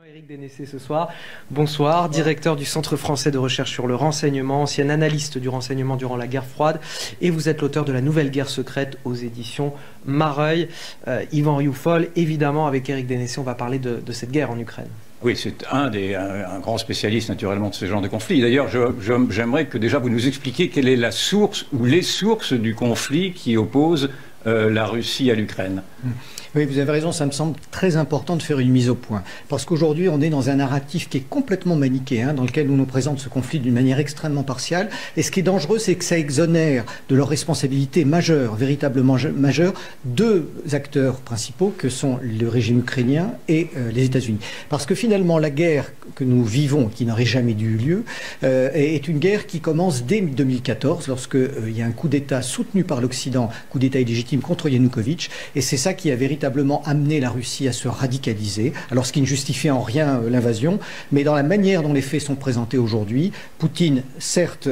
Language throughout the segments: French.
Éric Dénessé ce soir. Bonsoir, directeur du Centre français de recherche sur le renseignement, ancien analyste du renseignement durant la guerre froide, et vous êtes l'auteur de La Nouvelle Guerre secrète aux éditions Mareuil. Yvan Rioufol, évidemment, avec Éric Dénessé, on va parler de cette guerre en Ukraine. Oui, c'est un grand spécialiste naturellement de ce genre de conflit. D'ailleurs, j'aimerais que déjà vous nous expliquiez quelle est la source ou les sources du conflit qui oppose la Russie à l'Ukraine. Oui, vous avez raison, ça me semble très important de faire une mise au point. Parce qu'aujourd'hui, on est dans un narratif qui est complètement manichéen, dans lequel on nous présente ce conflit d'une manière extrêmement partiale. Et ce qui est dangereux, c'est que ça exonère de leurs responsabilités majeures, véritablement majeures, deux acteurs principaux que sont le régime ukrainien et les États-Unis. Parce que finalement, la guerre que nous vivons, qui n'aurait jamais dû eu lieu, est une guerre qui commence dès 2014, lorsqu'il y a un coup d'État soutenu par l'Occident, coup d'État illégitime contre Yanukovych. Et c'est ça qui a véritablement amené la Russie à se radicaliser, alors ce qui ne justifie en rien l'invasion, mais dans la manière dont les faits sont présentés aujourd'hui, Poutine, certes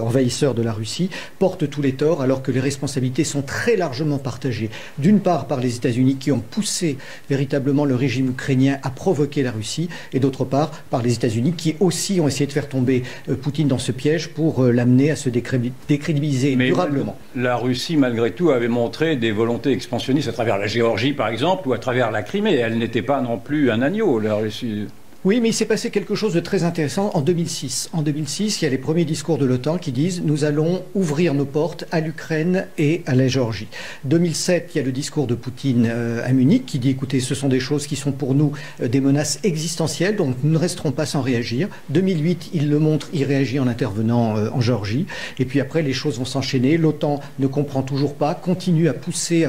envahisseur de la Russie, porte tous les torts alors que les responsabilités sont très largement partagées. D'une part par les États-Unis qui ont poussé véritablement le régime ukrainien à provoquer la Russie, et d'autre part par les États-Unis qui aussi ont essayé de faire tomber Poutine dans ce piège pour l'amener à se décrédibiliser durablement. La Russie, malgré tout, avait montré des volontés expansionnistes à travers la Géorgie, par exemple, ou à travers la Crimée. Elle n'était pas non plus un agneau, la Russie. Oui, mais il s'est passé quelque chose de très intéressant en 2006. En 2006, il y a les premiers discours de l'OTAN qui disent « Nous allons ouvrir nos portes à l'Ukraine et à la Géorgie ». 2007, il y a le discours de Poutine à Munich qui dit « Écoutez, ce sont des choses qui sont pour nous des menaces existentielles, donc nous ne resterons pas sans réagir ». 2008, il le montre, il réagit en intervenant en Géorgie. Et puis après, les choses vont s'enchaîner. L'OTAN ne comprend toujours pas, continue à pousser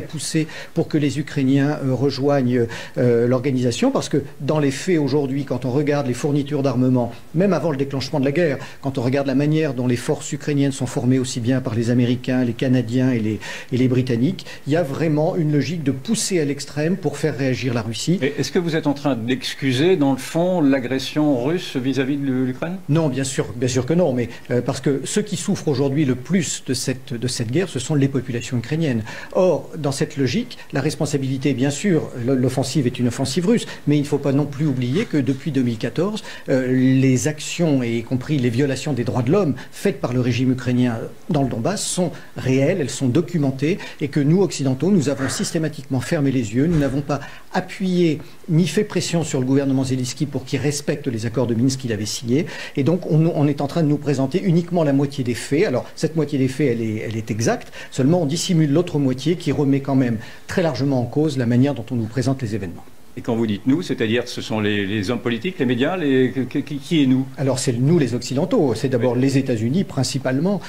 pour que les Ukrainiens rejoignent l'organisation. Parce que dans les faits aujourd'hui, quand on regarde les fournitures d'armement, même avant le déclenchement de la guerre, quand on regarde la manière dont les forces ukrainiennes sont formées aussi bien par les Américains, les Canadiens et les Britanniques, il y a vraiment une logique de pousser à l'extrême pour faire réagir la Russie. Est-ce que vous êtes en train d'excuser, dans le fond, l'agression russe vis-à-vis de l'Ukraine? Non, bien sûr que non, mais parce que ceux qui souffrent aujourd'hui le plus de cette guerre, ce sont les populations ukrainiennes. Or, dans cette logique, la responsabilité, bien sûr, l'offensive est une offensive russe, mais il ne faut pas non plus oublier que depuis 2014, les actions, et y compris les violations des droits de l'homme faites par le régime ukrainien dans le Donbass sont réelles, elles sont documentées, et que nous, occidentaux, nous avons systématiquement fermé les yeux, nous n'avons pas appuyé ni fait pression sur le gouvernement Zelensky pour qu'il respecte les accords de Minsk qu'il avait signés, et donc on est en train de nous présenter uniquement la moitié des faits. Alors cette moitié des faits, elle est exacte, seulement on dissimule l'autre moitié qui remet quand même très largement en cause la manière dont on nous présente les événements. Et quand vous dites nous, c'est-à-dire ce sont les hommes politiques, les médias, qui est nous? Alors c'est nous les Occidentaux, c'est d'abord les États-Unis principalement,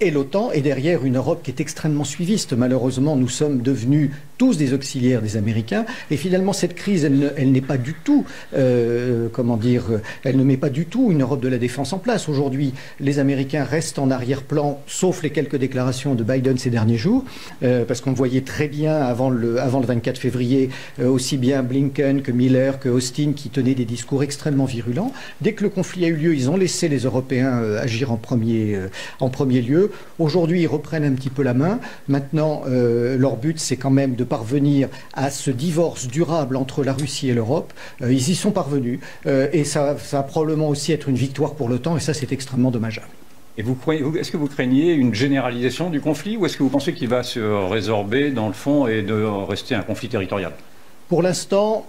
et l'OTAN, et derrière une Europe qui est extrêmement suiviste. Malheureusement, nous sommes devenus tous des auxiliaires des Américains, et finalement cette crise, elle n'est pas du tout, elle ne met pas du tout une Europe de la défense en place. Aujourd'hui, les Américains restent en arrière-plan, sauf les quelques déclarations de Biden ces derniers jours, parce qu'on voyait très bien avant le 24 février, aussi bien Blinken que Miller, que Austin, qui tenaient des discours extrêmement virulents. Dès que le conflit a eu lieu, ils ont laissé les Européens agir en premier lieu. Aujourd'hui, ils reprennent un petit peu la main. Maintenant, leur but, c'est quand même de parvenir à ce divorce durable entre la Russie et l'Europe. Ils y sont parvenus. Et ça va probablement aussi être une victoire pour l'OTAN, et ça, c'est extrêmement dommageable. Et est-ce que vous craignez une généralisation du conflit, ou est-ce que vous pensez qu'il va se résorber dans le fond et de rester un conflit territorial? Pour l'instant,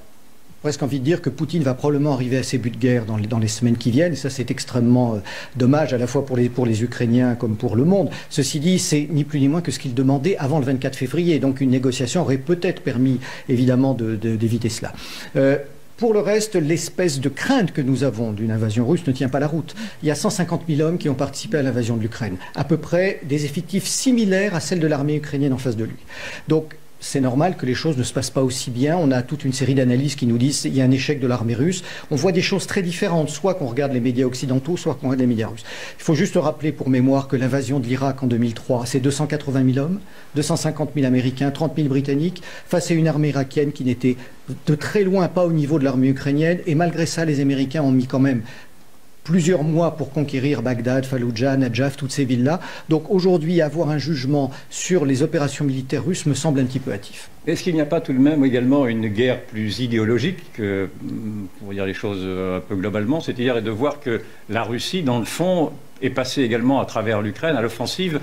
presque envie de dire que Poutine va probablement arriver à ses buts de guerre dans les semaines qui viennent. Et ça, c'est extrêmement dommage, à la fois pour les Ukrainiens comme pour le monde. Ceci dit, c'est ni plus ni moins que ce qu'il demandait avant le 24 février. Donc une négociation aurait peut-être permis, évidemment, d'éviter cela. Pour le reste, l'espèce de crainte que nous avons d'une invasion russe ne tient pas la route. Il y a 150 000 hommes qui ont participé à l'invasion de l'Ukraine. À peu près des effectifs similaires à celles de l'armée ukrainienne en face de lui. Donc, c'est normal que les choses ne se passent pas aussi bien. On a toute une série d'analyses qui nous disent qu'il y a un échec de l'armée russe. On voit des choses très différentes, soit qu'on regarde les médias occidentaux, soit qu'on regarde les médias russes. Il faut juste rappeler pour mémoire que l'invasion de l'Irak en 2003, c'est 280 000 hommes, 250 000 Américains, 30 000 Britanniques, face à une armée irakienne qui n'était de très loin pas au niveau de l'armée ukrainienne. Et malgré ça, les Américains ont mis quand même plusieurs mois pour conquérir Bagdad, Fallujah, Najaf, toutes ces villes-là. Donc aujourd'hui, avoir un jugement sur les opérations militaires russes me semble un petit peu hâtif. Est-ce qu'il n'y a pas tout de même également une guerre plus idéologique, pour dire les choses un peu globalement, c'est-à-dire de voir que la Russie, dans le fond, est passée également à travers l'Ukraine à l'offensive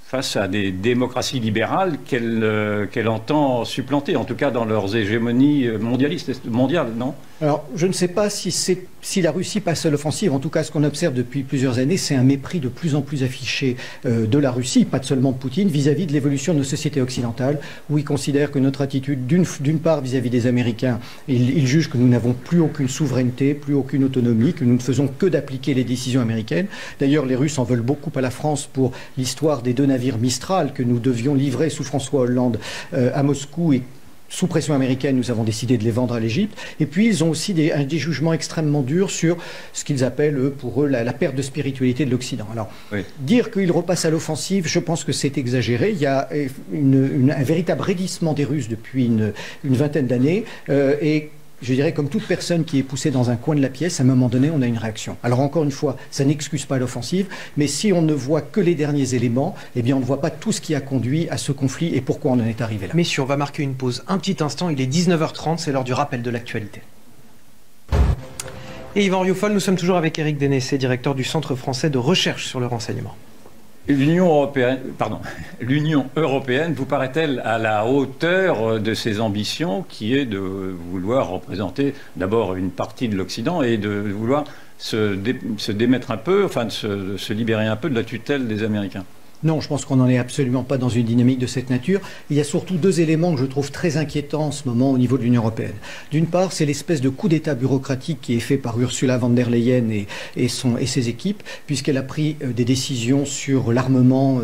face à des démocraties libérales qu'elle entend supplanter, en tout cas dans leurs hégémonies mondiales, non? Alors, je ne sais pas si la Russie passe à l'offensive. En tout cas, ce qu'on observe depuis plusieurs années, c'est un mépris de plus en plus affiché de la Russie, pas seulement de Poutine, vis-à-vis de l'évolution de nos sociétés occidentales, où il considère que notre attitude, d'une part vis-à-vis des Américains, il juge que nous n'avons plus aucune souveraineté, plus aucune autonomie, que nous ne faisons que d'appliquer les décisions américaines. D'ailleurs, les Russes en veulent beaucoup à la France pour l'histoire des 2 navires Mistral que nous devions livrer sous François Hollande à Moscou et sous pression américaine, nous avons décidé de les vendre à l'Égypte. Et puis, ils ont aussi des jugements extrêmement durs sur ce qu'ils appellent, pour eux, la perte de spiritualité de l'Occident. Alors, oui. Dire qu'ils repassent à l'offensive, je pense que c'est exagéré. Il y a un véritable raidissement des Russes depuis une vingtaine d'années. Et je dirais, comme toute personne qui est poussée dans un coin de la pièce, à un moment donné, on a une réaction. Alors encore une fois, ça n'excuse pas l'offensive, mais si on ne voit que les derniers éléments, eh bien on ne voit pas tout ce qui a conduit à ce conflit et pourquoi on en est arrivé là. Messieurs, on va marquer une pause un petit instant, il est 19h30, c'est l'heure du rappel de l'actualité. Et Yvan Rioufol, nous sommes toujours avec Éric Dénessé, directeur du Centre français de recherche sur le renseignement. L'Union européenne vous paraît-elle à la hauteur de ses ambitions, qui est de vouloir représenter d'abord une partie de l'Occident et de vouloir se démettre un peu, enfin de se libérer un peu de la tutelle des Américains? Non, je pense qu'on n'en est absolument pas dans une dynamique de cette nature. Il y a surtout 2 éléments que je trouve très inquiétants en ce moment au niveau de l'Union européenne. D'une part, c'est l'espèce de coup d'État bureaucratique qui est fait par Ursula von der Leyen et ses équipes, puisqu'elle a pris des décisions sur l'armement,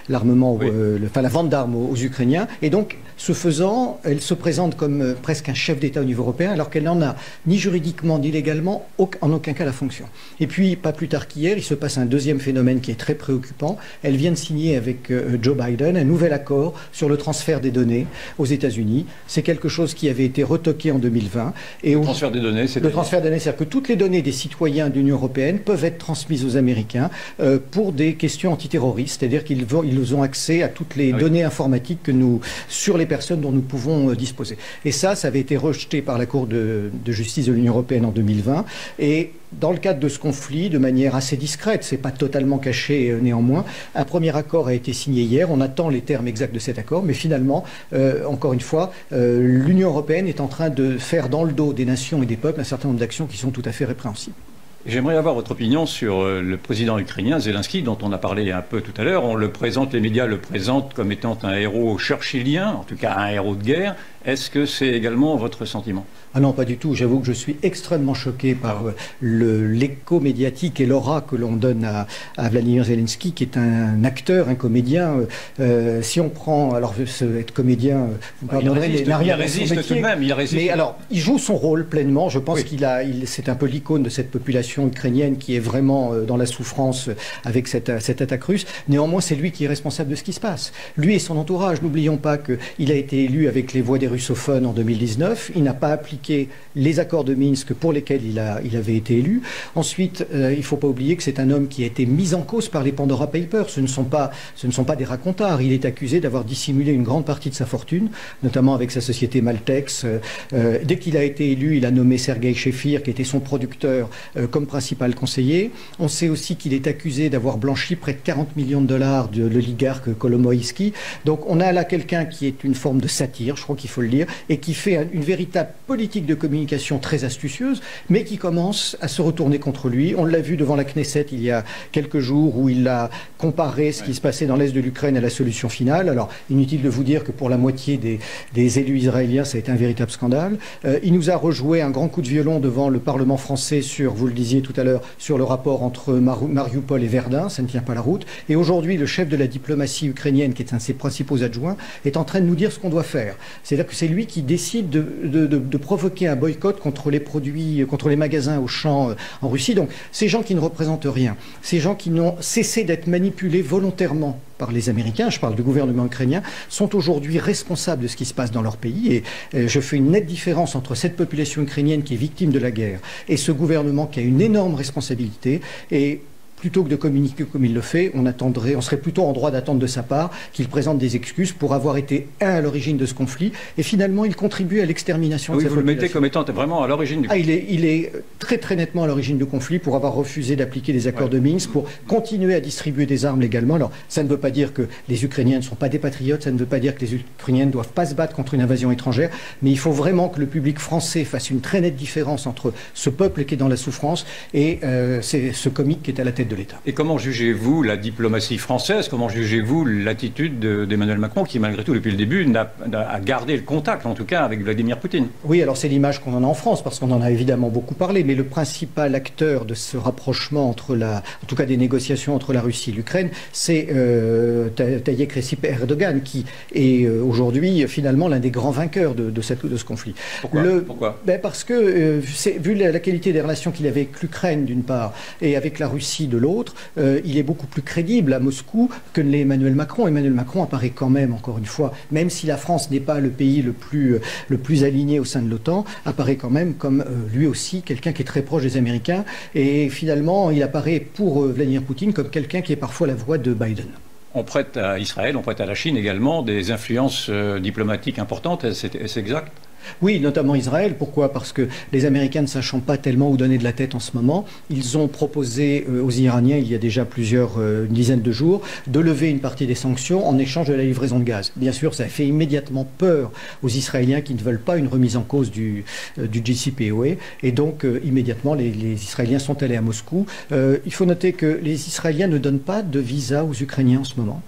la vente d'armes aux Ukrainiens. Et donc, ce faisant, elle se présente comme presque un chef d'État au niveau européen, alors qu'elle n'en a ni juridiquement ni légalement en aucun cas la fonction. Et puis, pas plus tard qu'hier, il se passe un deuxième phénomène qui est très préoccupant. Elle vient de signé avec Joe Biden un nouvel accord sur le transfert des données aux États-Unis. C'est quelque chose qui avait été retoqué en 2020. Et le transfert des données, c'est... Le transfert des données, c'est-à-dire que toutes les données des citoyens de l'Union européenne peuvent être transmises aux Américains pour des questions antiterroristes, c'est-à-dire qu'ils ont accès à toutes les données informatiques sur les personnes dont nous pouvons disposer. Et ça avait été rejeté par la Cour de justice de l'Union européenne en 2020. Et dans le cadre de ce conflit, de manière assez discrète, c'est pas totalement caché néanmoins, un premier accord a été signé hier. On attend les termes exacts de cet accord, mais finalement, encore une fois, l'Union européenne est en train de faire dans le dos des nations et des peuples un certain nombre d'actions qui sont tout à fait répréhensibles. J'aimerais avoir votre opinion sur le président ukrainien Zelensky, dont on a parlé un peu tout à l'heure. Les médias le présentent comme étant un héros churchillien, en tout cas un héros de guerre. Est-ce que c'est également votre sentiment? Ah non, pas du tout. J'avoue que je suis extrêmement choqué par l'écho médiatique et l'aura que l'on donne à Vladimir Zelensky, qui est un acteur, un comédien. Si on prend, alors être comédien, vous pardonnerez, il résiste tout de même. Il résiste. Mais alors, il joue son rôle pleinement. Je pense c'est un peu l'icône de cette population ukrainienne qui est vraiment dans la souffrance avec cette attaque russe. Néanmoins, c'est lui qui est responsable de ce qui se passe. Lui et son entourage. N'oublions pas qu'il a été élu avec les voix des russophones en 2019. Il n'a pas appliqué les accords de Minsk pour lesquels il avait été élu. Ensuite, il ne faut pas oublier que c'est un homme qui a été mis en cause par les Pandora Papers. Ce ne sont pas des racontards. Il est accusé d'avoir dissimulé une grande partie de sa fortune, notamment avec sa société Maltex. Dès qu'il a été élu, il a nommé Sergei Shefir, qui était son producteur, comme principal conseiller. On sait aussi qu'il est accusé d'avoir blanchi près de 40 millions de dollars de l'oligarque Kolomoïski. Donc on a là quelqu'un qui est une forme de satire, je crois qu'il faut le dire, et qui fait une véritable politique de communication très astucieuse, mais qui commence à se retourner contre lui. On l'a vu devant la Knesset il y a quelques jours, où il a comparé ce qui se passait dans l'est de l'Ukraine à la solution finale. Alors, inutile de vous dire que pour la moitié des élus israéliens, ça a été un véritable scandale. Il nous a rejoué un grand coup de violon devant le Parlement français sur, vous le disiez tout à l'heure, sur le rapport entre Mariupol et Verdun. Ça ne tient pas la route. Et aujourd'hui, le chef de la diplomatie ukrainienne, qui est un de ses principaux adjoints, est en train de nous dire ce qu'on doit faire. C'est-à-dire que c'est lui qui décide de provoquer un boycott contre les produits, contre les magasins Auchan en Russie. Donc ces gens qui ne représentent rien, ces gens qui n'ont cessé d'être manipulés volontairement par les Américains, je parle du gouvernement ukrainien, sont aujourd'hui responsables de ce qui se passe dans leur pays. Et je fais une nette différence entre cette population ukrainienne qui est victime de la guerre et ce gouvernement qui a une énorme responsabilité. Et plutôt que de communiquer comme il le fait, on serait plutôt en droit d'attendre de sa part qu'il présente des excuses pour avoir été à l'origine de ce conflit. Et finalement, il contribue à l'extermination de sa population. Vous le mettez comme étant vraiment à l'origine du conflit. Il est très très nettement à l'origine du conflit pour avoir refusé d'appliquer les accords de Minsk, pour continuer à distribuer des armes légalement. Alors, ça ne veut pas dire que les Ukrainiens ne sont pas des patriotes, ça ne veut pas dire que les Ukrainiens ne doivent pas se battre contre une invasion étrangère, mais il faut vraiment que le public français fasse une très nette différence entre ce peuple qui est dans la souffrance et ce comique qui est à la tête de l'État. Et comment jugez-vous la diplomatie française? Comment jugez-vous l'attitude d'Emmanuel Macron qui, malgré tout, depuis le début, a gardé le contact, en tout cas, avec Vladimir Poutine? Oui, alors c'est l'image qu'on en a en France, parce qu'on en a évidemment beaucoup parlé, mais le principal acteur de ce rapprochement en tout cas des négociations entre la Russie et l'Ukraine, c'est Tayyip Recep Erdogan, qui est aujourd'hui, finalement, l'un des grands vainqueurs de ce conflit. Pourquoi Parce que, vu la qualité des relations qu'il avait avec l'Ukraine, d'une part, et avec la Russie, de l'autre, il est beaucoup plus crédible à Moscou que ne l'est Emmanuel Macron. Emmanuel Macron apparaît quand même, encore une fois, même si la France n'est pas le pays le plus aligné au sein de l'OTAN, apparaît quand même comme lui aussi quelqu'un qui est très proche des Américains. Et finalement, il apparaît pour Vladimir Poutine comme quelqu'un qui est parfois la voix de Biden. On prête à Israël, on prête à la Chine également des influences diplomatiques importantes, est-ce exact? Oui, notamment Israël. Pourquoi? Parce que les Américains, ne sachant pas tellement où donner de la tête en ce moment, ils ont proposé aux Iraniens, il y a déjà une dizaine de jours, de lever une partie des sanctions en échange de la livraison de gaz. Bien sûr, ça a fait immédiatement peur aux Israéliens qui ne veulent pas une remise en cause du JCPOA. Et donc, immédiatement, les Israéliens sont allés à Moscou. Il faut noter que les Israéliens ne donnent pas de visa aux Ukrainiens en ce moment.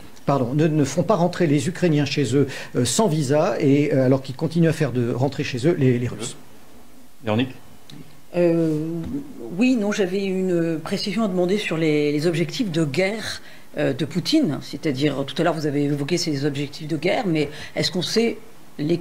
Ne font pas rentrer les Ukrainiens chez eux sans visa, alors qu'ils continuent à faire rentrer chez eux les Russes. Véronique? Oui, non, j'avais une précision à demander sur les objectifs de guerre de Poutine. C'est-à-dire, tout à l'heure, vous avez évoqué ces objectifs de guerre, mais est-ce qu'on sait de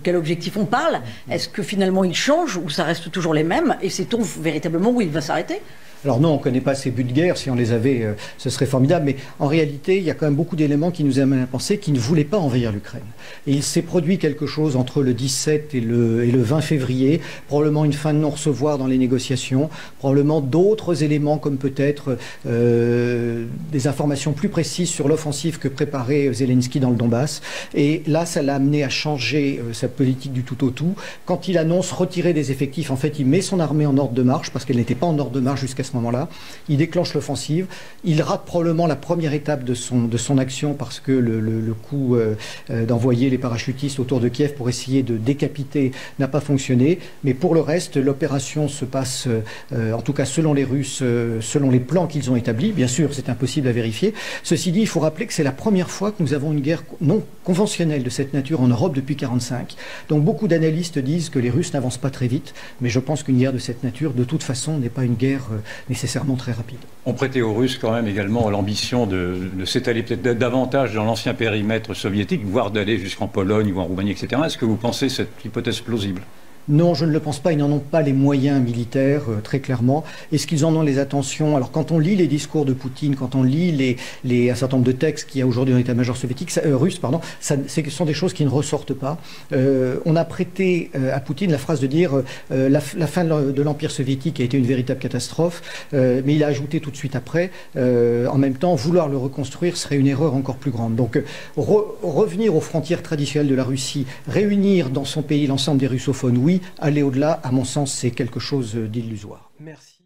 quel objectif on parle? Est-ce que finalement ils changent ou ça reste toujours les mêmes? Et sait-on véritablement où il va s'arrêter? Alors non, on ne connaît pas ces buts de guerre. Si on les avait, ce serait formidable. Mais en réalité, il y a quand même beaucoup d'éléments qui nous amènent à penser qu'il ne voulait pas envahir l'Ukraine. Et il s'est produit quelque chose entre le 17 et le 20 février, probablement une fin de non-recevoir dans les négociations, probablement d'autres éléments comme peut-être des informations plus précises sur l'offensive que préparait Zelensky dans le Donbass. Et là, ça l'a amené à changer sa politique du tout au tout. Quand il annonce retirer des effectifs, en fait, il met son armée en ordre de marche parce qu'elle n'était pas en ordre de marche jusqu'à ce moment-là. Il déclenche l'offensive. Il rate probablement la première étape de son action parce que le coup d'envoyer les parachutistes autour de Kiev pour essayer de décapiter n'a pas fonctionné. Mais pour le reste, l'opération se passe, en tout cas selon les Russes, selon les plans qu'ils ont établis. Bien sûr, c'est impossible à vérifier. Ceci dit, il faut rappeler que c'est la première fois que nous avons une guerre non conventionnelle de cette nature en Europe depuis 1945. Donc beaucoup d'analystes disent que les Russes n'avancent pas très vite, mais je pense qu'une guerre de cette nature, de toute façon, n'est pas une guerre nécessairement très rapide. On prêtait aux Russes quand même également l'ambition de s'étaler peut-être davantage dans l'ancien périmètre soviétique, voire d'aller jusqu'en Pologne ou en Roumanie, etc. Est-ce que vous pensez cette hypothèse plausible? Non, je ne le pense pas. Ils n'en ont pas les moyens militaires, très clairement. Est-ce qu'ils en ont les intentions? Alors, quand on lit les discours de Poutine, quand on lit un certain nombre de textes qu'il y a aujourd'hui dans l'état-major soviétique, russe, ce sont des choses qui ne ressortent pas. On a prêté à Poutine la phrase de dire la fin de l'Empire soviétique a été une véritable catastrophe, mais il a ajouté tout de suite après, en même temps, vouloir le reconstruire serait une erreur encore plus grande. Donc, revenir aux frontières traditionnelles de la Russie, réunir dans son pays l'ensemble des russophones, oui. Aller au-delà, à mon sens, c'est quelque chose d'illusoire. Merci.